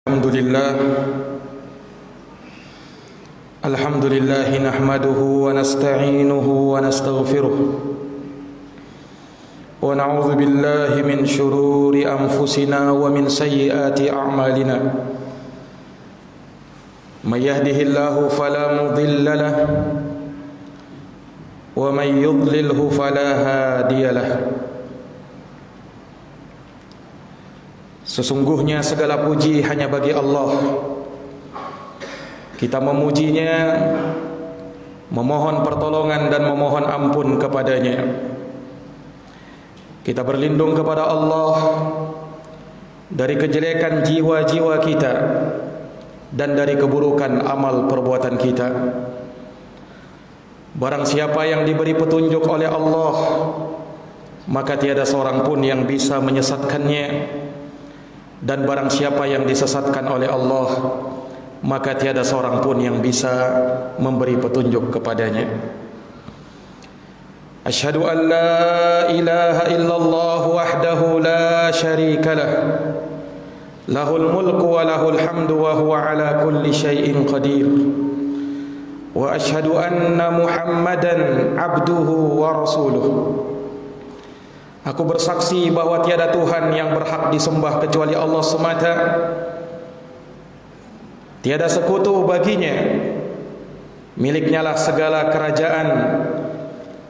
Alhamdulillah nahmaduhu wa nasta'inuhu wa nastaghfiruh wa na'udzu billahi min shururi anfusina wa min sayyiati a'malina. May yahdihillahu fala mudilla lahu wa may yudlilhu fala hadiya lahu. Sesungguhnya segala puji hanya bagi Allah. Kita memujinya, memohon pertolongan dan memohon ampun kepadanya. Kita berlindung kepada Allah dari kejelekan jiwa-jiwa kita dan dari keburukan amal perbuatan kita. Barang siapa yang diberi petunjuk oleh Allah, maka tiada seorang pun yang bisa menyesatkannya. Dan barang siapa yang disesatkan oleh Allah, maka tiada seorang pun yang bisa memberi petunjuk kepadanya. Asyhadu an la ilaha illallah wahdahu la syarika lah, lahul mulku wa lahul hamdu wa huwa ala kulli syai'in qadir. Wa asyhadu anna Muhammadan abduhu wa rasuluh. Aku bersaksi bahwa tiada Tuhan yang berhak disembah kecuali Allah semata. Tiada sekutu baginya. Miliknya lah segala kerajaan,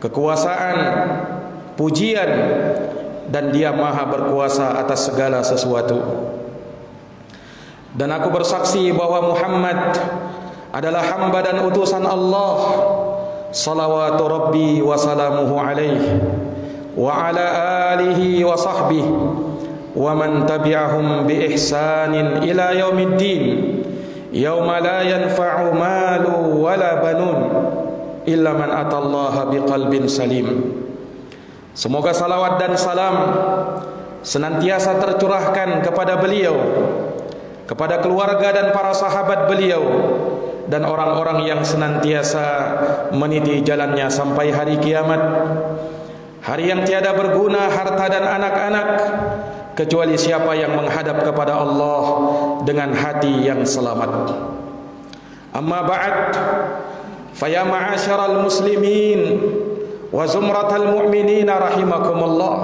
kekuasaan, pujian, dan Dia maha berkuasa atas segala sesuatu. Dan aku bersaksi bahwa Muhammad adalah hamba dan utusan Allah. Salawatu Rabbi wa salamuhu alaihi wa ala alihi wa sahbihi wa man tabi'ahum bi ihsanin ila yaumiddin yauma la yanfa'u malu wala banun illa man atallaha biqalbin salim. Semoga salawat dan salam senantiasa tercurahkan kepada beliau, kepada keluarga dan para sahabat beliau, dan orang-orang yang senantiasa meniti jalannya sampai hari kiamat, hari yang tiada berguna harta dan anak-anak kecuali siapa yang menghadap kepada Allah dengan hati yang selamat. Amma ba'd, faya ma'asyaral muslimin wa zumratal mu'minin rahimakumullah,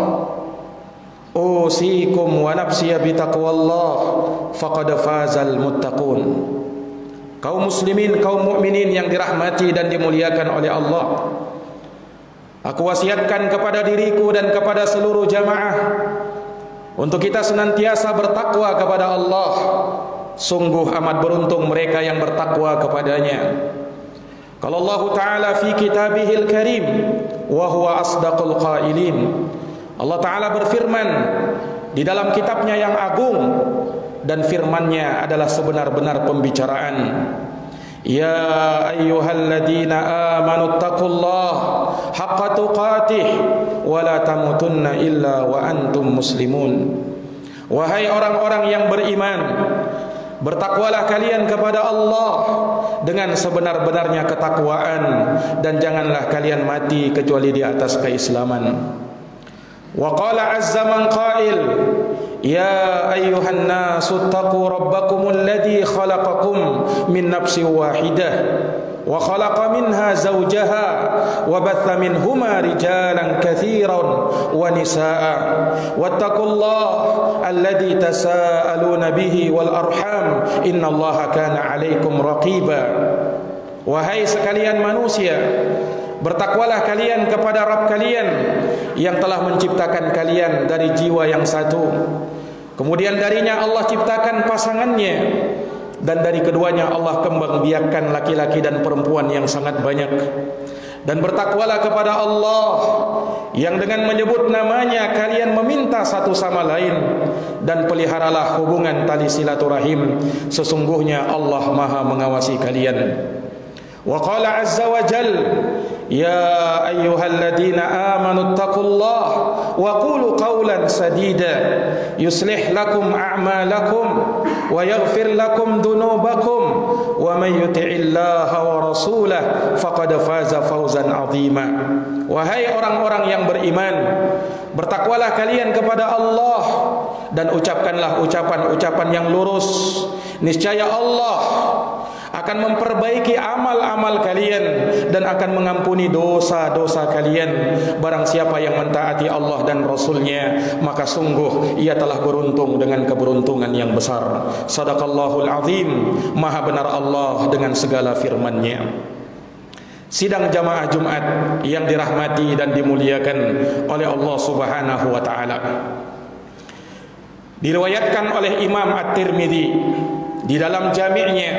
usikum wa nafsiya bitaqwallah faqad fazal muttaqun. Kaum muslimin, kaum mukminin yang dirahmati dan dimuliakan oleh Allah, aku wasiatkan kepada diriku dan kepada seluruh jamaah untuk kita senantiasa bertakwa kepada Allah. Sungguh amat beruntung mereka yang bertakwa kepadanya. Kalau Allah Ta'ala fi kitabihil karim wa huwa asdaqul qailin, Allah Ta'ala berfirman di dalam kitabnya yang agung, dan firman-Nya adalah sebenar-benar pembicaraan. Ya ayyuhalladzina amanu taqullaha haqqa tuqatih wa la tamutunna illa wa antum muslimun. Wahai orang-orang yang beriman, bertakwalah kalian kepada Allah dengan sebenar-benarnya ketakwaan, dan janganlah kalian mati kecuali di atas keislaman. Wa qala azza man qail, ya ayyuhan nasu taqu rabbakumul ladzi khalaqakum min nafsin wahidah wa khalaqa minha zawjaha wa batha minhuma rijalan katsiran wa nisaa wattaqullaha alladzi tasaaluna bihi wal arham innallaha kana 'alaikum raqiba. Wahai sekalian manusia, bertakwalah kalian kepada Rabb kalian yang telah menciptakan kalian dari jiwa yang satu. Kemudian darinya Allah ciptakan pasangannya, dan dari keduanya Allah kembang biakkan laki-laki dan perempuan yang sangat banyak. Dan bertakwalah kepada Allah yang dengan menyebut namanya kalian meminta satu sama lain, dan peliharalah hubungan tali silaturahim. Sesungguhnya Allah maha mengawasi kalian. Wa qala azza wa jal, ya ayyuhalladzina amanu taqullaha wa qulu qawlan sadida yuslih lakum a'malakum wa yaghfir lakum dhunubakum wa may yuti'illaha wa rasulahu faqad faza fawzan 'azima. Wahai orang-orang yang beriman, bertakwalah kalian kepada Allah dan ucapkanlah ucapan-ucapan yang lurus, niscaya Allah akan memperbaiki amal-amal kalian dan akan mengampuni dosa-dosa kalian. Barang siapa yang mentaati Allah dan Rasul-Nya, maka sungguh ia telah beruntung dengan keberuntungan yang besar. Sadaqallahul azim. Maha benar Allah dengan segala firman-Nya. Sidang jamaah Jumat yang dirahmati dan dimuliakan oleh Allah Subhanahu wa taala. Diriwayatkan oleh Imam At-Tirmidzi di dalam jami'-nya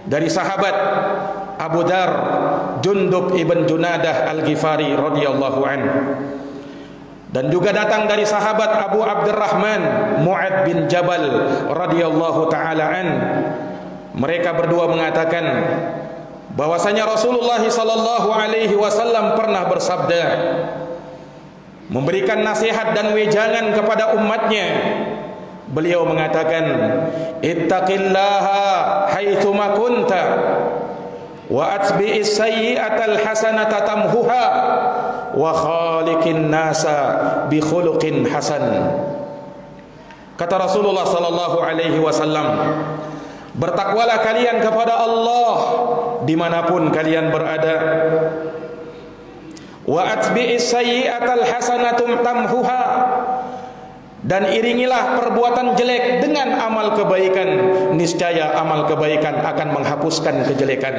dari sahabat Abu Dar Jundub ibn Junadah Al-Ghifari radhiyallahu anhu, dan juga datang dari sahabat Abu Abdurrahman Mu'ad bin Jabal radhiyallahu taala an. Mereka berdua mengatakan bahwasanya Rasulullah sallallahu alaihi wasallam pernah bersabda, memberikan nasihat dan wejangan kepada umatnya. Beliau mengatakan, ittaqillaha haitsuma kunta wa atbi'is sayyi'atal hasanata tamhuha wa khaliqin nasa bi khuluqin hasan. Kata Rasulullah sallallahu alaihi wasallam, bertakwalah kalian kepada Allah dimanapun kalian berada. Wa atbi'is sayyi'atal hasanatum tamhuha, dan iringilah perbuatan jelek dengan amal kebaikan, niscaya amal kebaikan akan menghapuskan kejelekan.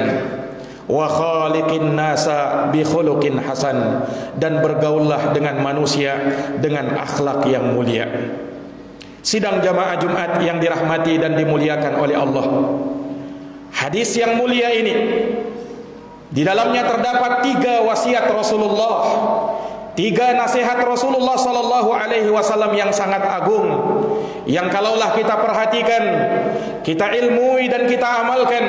Wa khaliqin nasa bi khuluqin hasan, dan bergaullah dengan manusia dengan akhlak yang mulia. Sidang jamaah Jumat yang dirahmati dan dimuliakan oleh Allah, hadis yang mulia ini di dalamnya terdapat 3 wasiat Rasulullah, 3 nasihat Rasulullah sallallahu alaihi wasallam yang sangat agung, yang kalaulah kita perhatikan, kita ilmui dan kita amalkan,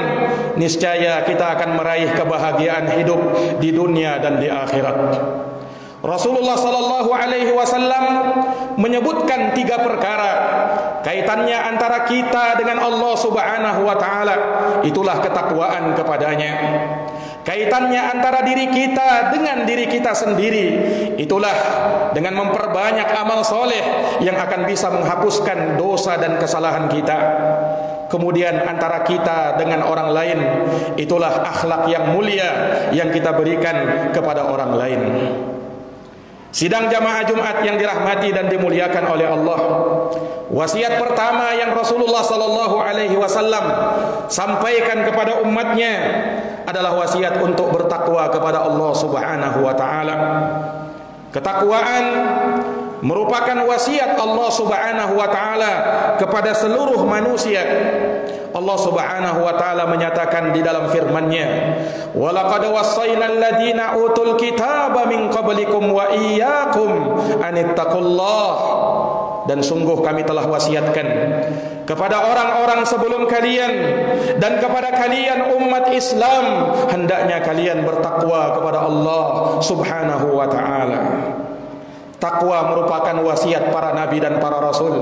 niscaya kita akan meraih kebahagiaan hidup di dunia dan di akhirat. Rasulullah sallallahu alaihi wasallam menyebutkan 3 perkara kaitannya antara kita dengan Allah Subhanahu wa taala, itulah ketakwaan kepadanya. Kaitannya antara diri kita dengan diri kita sendiri, itulah dengan memperbanyak amal soleh yang akan bisa menghapuskan dosa dan kesalahan kita. Kemudian antara kita dengan orang lain, itulah akhlak yang mulia yang kita berikan kepada orang lain. Sidang jamaah Jumat yang dirahmati dan dimuliakan oleh Allah, wasiat pertama yang Rasulullah sallallahu alaihi wasallam sampaikan kepada umatnya adalah wasiat untuk bertakwa kepada Allah Subhanahu wa taala. Ketakwaan merupakan wasiat Allah Subhanahu wa taala kepada seluruh manusia. Allah Subhanahu wa taala menyatakan di dalam firman-Nya, "Wa laqad wassayna alladziina utul kitaba min qablikum wa iyyakum anittaqullah." Dan sungguh kami telah wasiatkan kepada orang-orang sebelum kalian dan kepada kalian umat Islam, hendaknya kalian bertakwa kepada Allah Subhanahu wa taala. Takwa merupakan wasiat para nabi dan para rasul.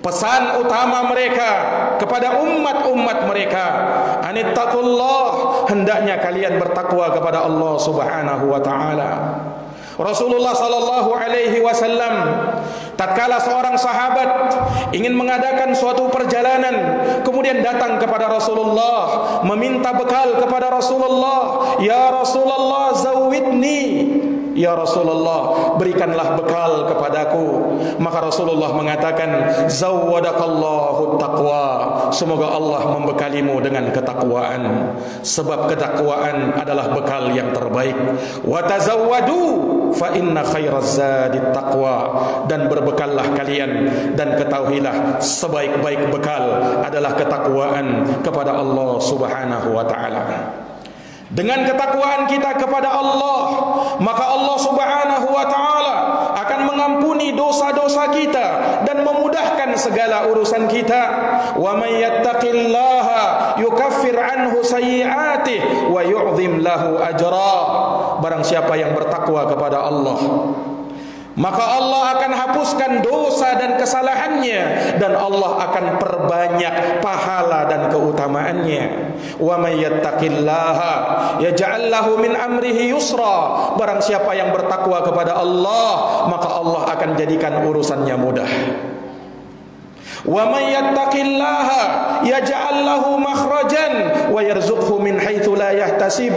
Pesan utama mereka kepada umat-umat mereka, anittaqullah, hendaknya kalian bertakwa kepada Allah Subhanahu wa taala. Rasulullah sallallahu alaihi wasallam tatkala seorang sahabat ingin mengadakan suatu perjalanan, kemudian datang kepada Rasulullah meminta bekal kepada Rasulullah, "Ya Rasulullah, zawidni." Ya Rasulullah, berikanlah bekal kepadaku. Maka Rasulullah mengatakan, zawwadakallahu taqwa, semoga Allah membekalimu dengan ketakwaan, sebab ketakwaan adalah bekal yang terbaik. Wa tazawwadu fa inna khairaz zadit taqwa, dan berbekallah kalian, dan ketahuilah sebaik-baik bekal adalah ketakwaan kepada Allah Subhanahu wa taala. Dengan ketakwaan kita kepada Allah, maka Allah Subhanahu wa taala akan mengampuni dosa-dosa kita dan memudahkan segala urusan kita. Wa may yattaqillaha yukaffir anhu sayyi'atihi wa yu'dhim lahu ajra. Barang siapa yang bertakwa kepada Allah, maka Allah akan hapuskan dosa dan kesalahannya, dan Allah akan perbanyak pahala dan keutamaannya. Wa may yattaqillaha yaj'al lahu min amrihi yusra. Barang siapa yang bertakwa kepada Allah, maka Allah akan jadikan urusannya mudah. Wa may yattaqillaha yaj'al lahu makhrajan wa yarzuqhu min haitsu la yahtasib.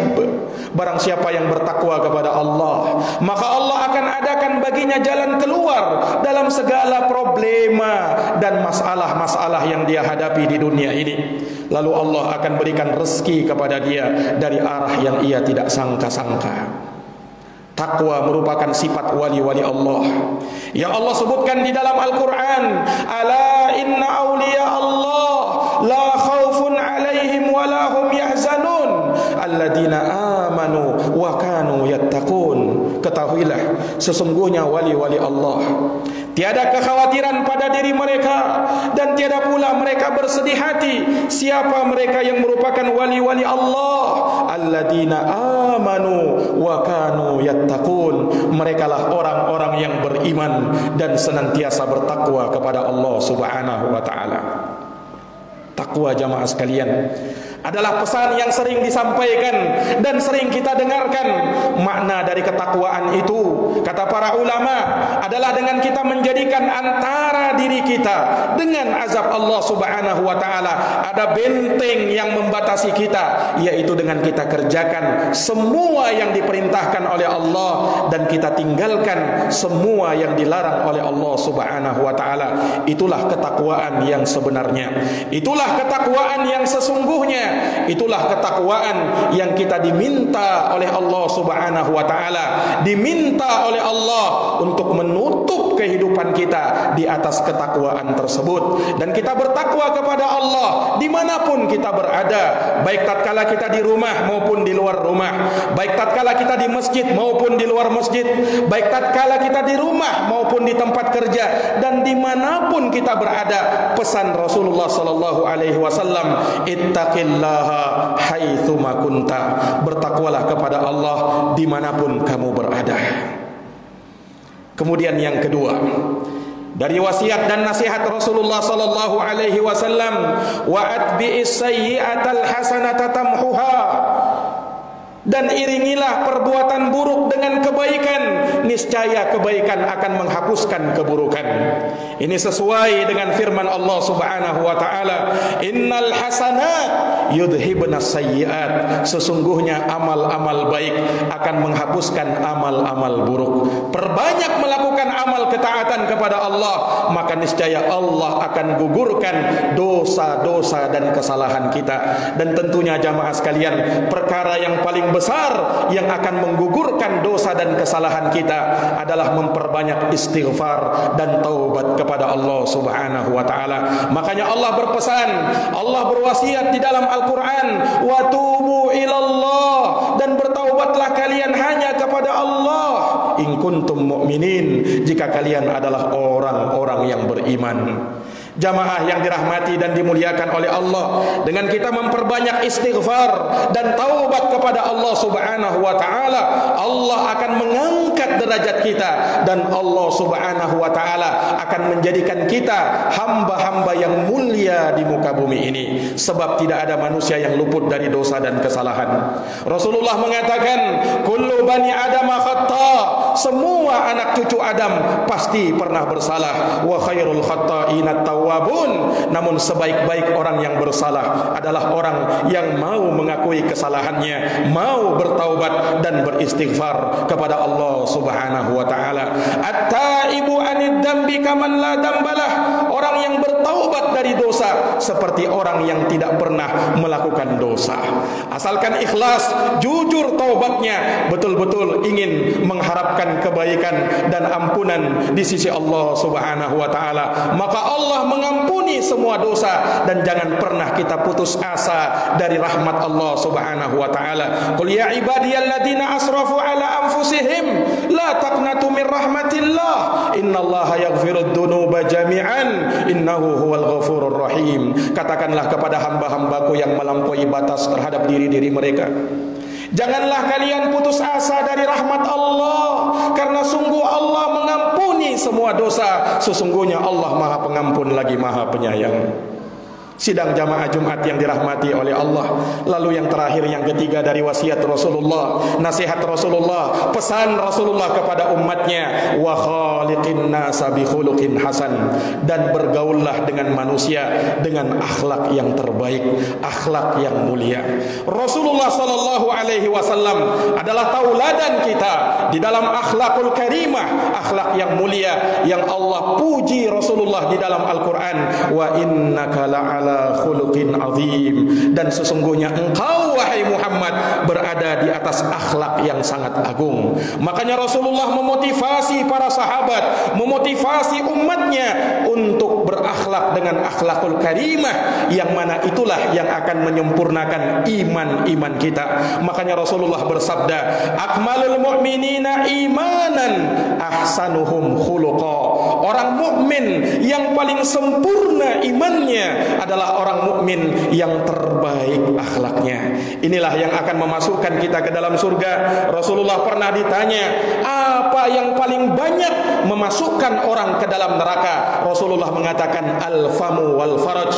Barang siapa yang bertakwa kepada Allah, maka Allah akan adakan baginya jalan keluar dalam segala problema dan masalah-masalah yang dia hadapi di dunia ini. Lalu Allah akan berikan rezeki kepada dia dari arah yang ia tidak sangka-sangka. Takwa merupakan sifat wali-wali Allah yang Allah sebutkan di dalam Al-Quran. Ala inna awliya Allah la khawfun alaihim wa la hum yahzanun alladzina amanu wa kanu yattaqun. Ketahuilah, sesungguhnya wali-wali Allah tiada kekhawatiran pada diri mereka dan tiada pula mereka bersedih hati. Siapa mereka yang merupakan wali-wali Allah? Alladzina amanu wa kanu yattaqun. Merekalah orang-orang yang beriman dan senantiasa bertakwa kepada Allah Subhanahu wa taala. Takwa, jamaah sekalian, adalah pesan yang sering disampaikan dan sering kita dengarkan. Makna dari ketakwaan itu, kata para ulama, adalah dengan kita menjadikan antara diri kita dengan azab Allah Subhanahu wa taala ada benteng yang membatasi kita, yaitu dengan kita kerjakan semua yang diperintahkan oleh Allah dan kita tinggalkan semua yang dilarang oleh Allah Subhanahu wa taala. Itulah ketakwaan yang sebenarnya. Itulah ketakwaan yang sesungguhnya. Itulah ketakwaan yang kita diminta oleh Allah Subhanahu wa taala, diminta oleh Allah untuk menutup kehidupan kita di atas ketakwaan tersebut. Dan kita bertakwa kepada Allah dimanapun kita berada, baik tatkala kita di rumah maupun di luar rumah, baik tatkala kita di masjid maupun di luar masjid, baik tatkala kita di rumah maupun di tempat kerja, dan dimanapun kita berada. Pesan Rasulullah sallallahu alaihi wasallam, ittaqillaha haitsuma kunta. Bertakwalah kepada Allah dimanapun kamu berada. Kemudian yang kedua, dari wasiat dan nasihat Rasulullah sallallahu alaihi wasallam, wa atbi'is sayyi'atal hasanata tamhuha. Dan iringilah perbuatan buruk dengan kebaikan, niscaya kebaikan akan menghapuskan keburukan. Ini sesuai dengan firman Allah Subhanahu wa taala, innal hasanat yudhibnas sayyiat. Sesungguhnya amal-amal baik akan menghapuskan amal-amal buruk. Perbanyak melakukan amal ketaatan kepada Allah, maka niscaya Allah akan gugurkan dosa-dosa dan kesalahan kita. Dan tentunya jamaah sekalian, perkara yang paling besar yang akan menggugurkan dosa dan kesalahan kita adalah memperbanyak istighfar dan taubat kepada Allah Subhanahu wa taala. Makanya Allah berpesan, Allah berwasiat di dalam Al-Quran, wa tubu ilallah, dan bertaubatlah kalian hanya kepada Allah, in kuntum mu'minin, jika kalian adalah orang-orang yang beriman. Jamaah yang dirahmati dan dimuliakan oleh Allah, dengan kita memperbanyak istighfar dan taubat kepada Allah Subhanahu wa taala, Allah akan mengangkat derajat kita dan Allah Subhanahu wa taala akan menjadikan kita hamba-hamba yang mulia di muka bumi ini. Sebab tidak ada manusia yang luput dari dosa dan kesalahan. Rasulullah mengatakan, kullu bani Adam khata. Semua anak cucu Adam pasti pernah bersalah. Wa khairul khata'ina tawwabun. Namun sebaik-baik orang yang bersalah adalah orang yang mau mengakui kesalahannya, mau bertaubat dan beristighfar kepada Allah Subhanahu wa taala. At-taibu anid dambi kaman la dambalah. Orang yang bertaubat dari dosa seperti orang yang tidak pernah melakukan dosa. Asalkan ikhlas, jujur taubatnya, betul-betul ingin mengharapkan kebaikan dan ampunan di sisi Allah Subhanahu wa taala, maka Allah mengampuni semua dosa. Dan jangan pernah kita putus asa dari rahmat Allah Subhanahu wa taala. Qul ya ibadiyalladzina asrafu ala anfusihim la taqnatu min rahmatillah innallaha yaghfirud dzunuba jami'an innahu huwal ghafurur rahim. Katakanlah kepada hamba-hambaku yang melampaui batas terhadap diri-diri mereka, janganlah kalian putus asa dari rahmat Allah, karena sungguh Allah mengampuni semua dosa. Sesungguhnya Allah Maha Pengampun lagi Maha Penyayang. Sidang jamaah Jumat yang dirahmati oleh Allah. Lalu yang terakhir, yang ketiga dari wasiat Rasulullah, nasihat Rasulullah, pesan Rasulullah kepada umatnya, wa khaliqin nasa bi khuluqin hasan, dan bergaullah dengan manusia dengan akhlak yang terbaik, akhlak yang mulia. Rasulullah sallallahu alaihi wasallam adalah tauladan kita di dalam akhlakul karimah, akhlak yang mulia yang Allah puji Rasulullah di dalam Al-Qur'an, wa innaka la'ala khuluqin azim, dan sesungguhnya engkau wahai Muhammad berada di atas akhlak yang sangat agung. Makanya Rasulullah memotivasi para sahabat, memotivasi umatnya untuk berakhlak dengan akhlakul karimah, yang mana itulah yang akan menyempurnakan iman kita. Makanya Rasulullah bersabda, akmalul mu'minina imanan ahsanuhum khuluqa. Orang mukmin yang paling sempurna imannya adalah orang mukmin yang terbaik akhlaknya. Inilah yang akan memasukkan kita ke dalam surga. Rasulullah pernah ditanya, apa yang paling banyak memasukkan orang ke dalam neraka? Rasulullah mengatakan, al-famu wal faraj,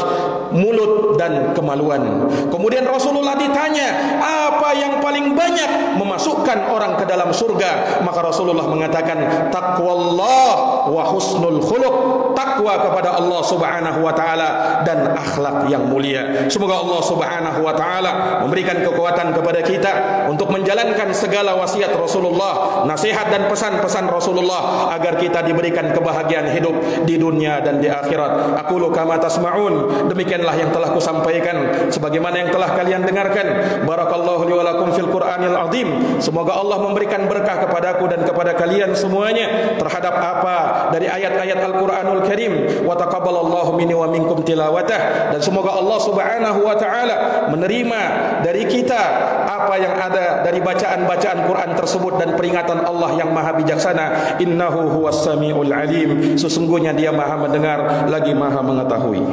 mulut dan kemaluan. Kemudian Rasulullah ditanya, apa yang paling banyak memasukkan orang ke dalam surga? Maka Rasulullah mengatakan, taqwallah wa husnul khuluq, takwa kepada Allah Subhanahu wa taala dan akhlak yang mulia. Semoga Allah Subhanahu wa taala memberikan kekuatan kepada kita untuk menjalankan segala wasiat Rasulullah, nasihat dan pesan-pesan Rasulullah, agar kita diberikan kebahagiaan hidup di dunia dan di akhirat. Aqulu kama tasma'un, demikianlah yang telah kusampaikan sebagaimana yang telah kalian dengarkan. Barakallahu li wa lakum fil Qur'anil azim. Semoga Allah memberikan berkah kepadaku dan kepada kalian semuanya terhadap apa dari ayat-ayat Al-Qur'anul Karim, wa taqabbalallahu minni wa minkum tilawatah, dan semoga Allah Subhanahu wa taala menerima dari kita apa yang ada dari bacaan-bacaan Quran tersebut dan peringatan Allah yang Maha Bijaksana. Innahu huwas samiul alim, sesungguhnya Dia Maha mendengar lagi Maha mengetahui.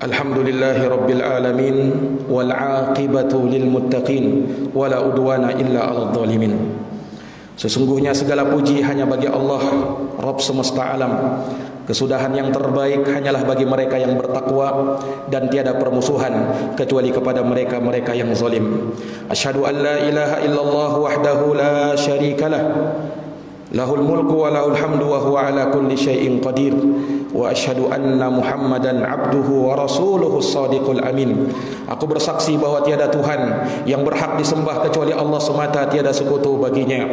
Alhamdulillahi rabbil alamin, wal aqibatu lil muttaqin, wala udwana illa 'alal zalimin. Sesungguhnya segala puji hanya bagi Allah, Rabb semesta alam. Kesudahan yang terbaik hanyalah bagi mereka yang bertakwa, dan tiada permusuhan kecuali kepada mereka-mereka yang zalim. Asyhadu an la ilaha illallah wahdahu la syarikalah, lahul mulku wa lahul hamdu wa huwa ala kulli syai'in qadir. Wa asyhadu anna Muhammadan abduhu wa rasuluhu as-sadiqul amin. Aku bersaksi bahwa tiada Tuhan yang berhak disembah kecuali Allah semata, tiada sekutu baginya.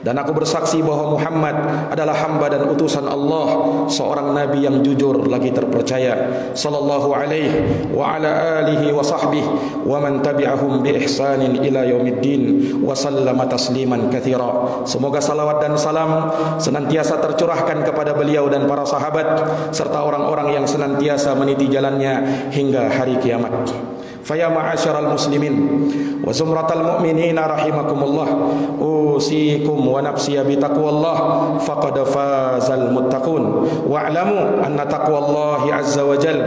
Dan aku bersaksi bahwa Muhammad adalah hamba dan utusan Allah, seorang nabi yang jujur lagi terpercaya. Sallallahu alaihi wa ala alihi wa sahbihi wa man tabi'ahum bi ihsanin ila yaumiddin wa sallama tasliman katsira. Semoga salawat dan salam senantiasa tercurahkan kepada beliau dan para sahabat serta orang-orang yang senantiasa meniti jalannya hingga hari kiamat. Faya ma'asyaral muslimin wa zumratal mu'minina rahimakumullah, usikum wa nafsiya bi taqwallah, faqad fazal muttaqun. Wa'lamu anna taqwallahi azza wa jal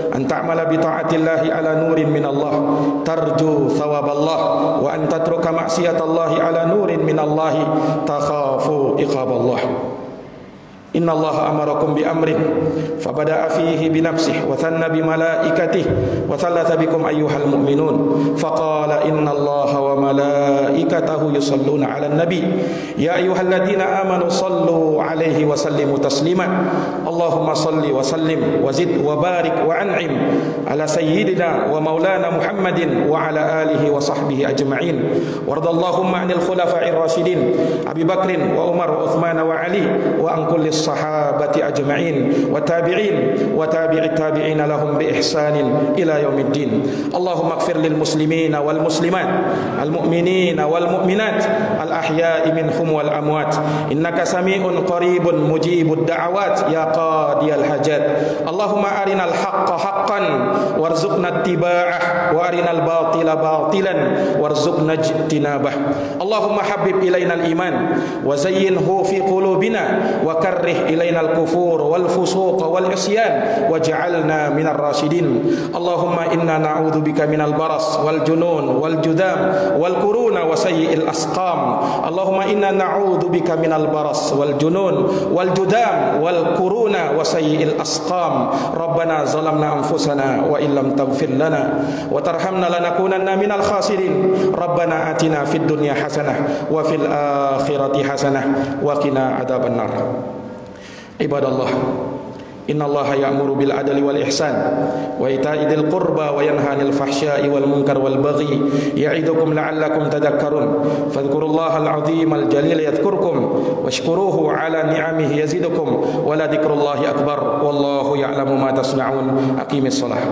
an ta'mala bi ta'atillahi ala nurin min Allah tarju thawaballah, wa an tatruka ma'siyatallahi ala nurin min Allah takhafu iqaballah. Inna Allah amarakum bi amrin fabada'a fihi bi nafsihi wa thanna bi malaikatihi wa thalatha bikum ayyuhal mu'minun faqala inna Allah wa malaikatahu yusalluna 'alan nabi ya ayyuhalladzina amanu sallu 'alaihi wa sallimu taslima. Allahumma salli wa sallim wa zid wa barik wa an'im ala sayyidina wa maulana Muhammadin wa ala alihi wa sahbihi ajma'in. Wardallahumma 'anil khulafa'ir rasyidin Abi Bakrin wa Umar wa Uthman wa Ali wa an kulli الصحابة أجمعين والتابعين وتابع التابعين لهم بإحسان إلى يوم الدين. اللهم اغفر للمسلمين والمسلمات المؤمنين والمؤمنات الأحياء منهم والأموات إنك سميع قريب مجيب الدعوات يا قاضي الحاجات. اللهم أرنا الحق حقا وارزقنا اتباعه وأرنا الباطل باطلا وارزقنا اجتنابه. اللهم حبب إلينا الإيمان وزينه في قلوبنا وكره إلينا الكفور والفسوق والعصيان واجعلنا من الراشدين. اللهم إنا نعوذ بك من البرص والجنون والجذام والقرون وسيء الأسقام. اللهم إنا نعوذ بك من البرص والجنون والجذام والقرون وسيء الأسقام. ربنا ظلمنا أنفسنا وإن لم تغفر لنا وترحمنا لنكونن من الخاسرين. ربنا آتنا في الدنيا حسنة وفي الآخرة حسنة وقنا عذاب النار. عباد الله إن الله يأمر بالعدل والإحسان وإيتاء ذي القربى وينهى عن الفحشاء والمنكر والبغي يعظكم لعلكم تذكرون. فاذكروا الله العظيم الجليل يذكركم واشكروه على نعمه يزدكم ولذكر الله أكبر والله يعلم ما تصنعون. أقيم الصلاة.